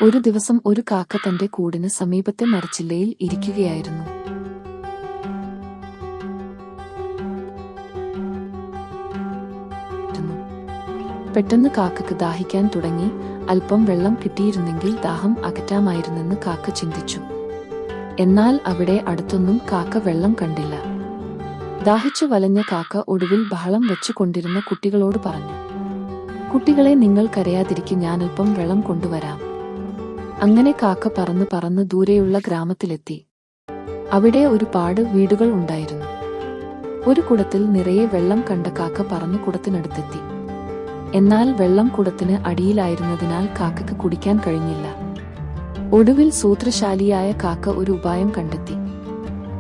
ഒരു ദിവസം ഒരു കാക്ക തന്റെ കൂടിന് സമീപത്തെ മരച്ചില്ലയിൽ ഇരിക്കുകയായിരുന്നു. പെട്ടെന്ന് കാക്കക്ക് ദാഹിക്കാൻ തുടങ്ങി. അല്പം വെള്ളം കിട്ടിയിരുന്നെങ്കിൽ ദാഹം അകറ്റാമായിരുന്നെന്ന് കാക്ക ചിന്തിച്ചു. എന്നാൽ അവിടെ അടുത്തൊന്നും കാക്ക വെള്ളം കണ്ടില്ല. ദാഹിച്ചു വലഞ്ഞ കാക്ക ഒടുവിൽ ബഹളം വെച്ചുകൊണ്ടിരുന്ന കുട്ടികളോട് പറഞ്ഞു, "കുട്ടികളെ, നിങ്ങൾ കരയാതിരിക്കും, ഞാനല്പം വെള്ളം കൊണ്ടുവരാം." അങ്ങനെ കാക്ക പറന്ന് പറന്ന് ദൂരെയുള്ള ഗ്രാമത്തിലെത്തി. അവിടെ ഒരുപാട് വീടുകൾ ഉണ്ടായിരുന്നു. ഒരു കുടത്തിൽ നിറയെ വെള്ളം കണ്ട കാക്ക പറന്ന് കുടത്തിനടുത്തെത്തി. എന്നാൽ വെള്ളം കുടത്തിന് അടിയിലായിരുന്നതിനാൽ കാക്കയ്ക്ക് കുടിക്കാൻ കഴിഞ്ഞില്ല. ഒടുവിൽ സൂത്രശാലിയായ കാക്ക ഒരു ഉപായം കണ്ടെത്തി.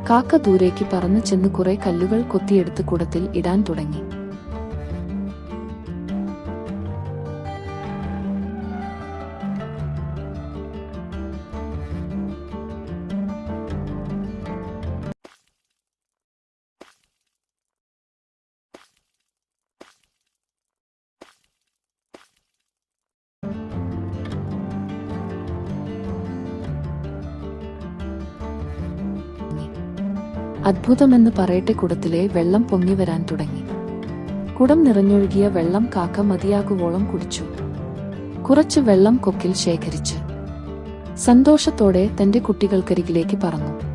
കാക്ക ദൂരേക്ക് പറന്ന് ചെന്ന് കുറെ കല്ലുകൾ കൊത്തിയെടുത്ത് കുടത്തിൽ ഇടാൻ തുടങ്ങി. അത്ഭുതമെന്ന് പറയട്ടെ, കുടത്തിലെ വെള്ളം പൊങ്ങിവരാൻ തുടങ്ങി. കുടം നിറഞ്ഞൊഴുകിയ വെള്ളം കാക്ക മതിയാകുവോളം കുടിച്ചു. കുറച്ച് വെള്ളം കൊക്കിൽ ശേഖരിച്ച് സന്തോഷത്തോടെ തന്റെ കുട്ടികൾക്കരികിലേക്ക് പറന്നു.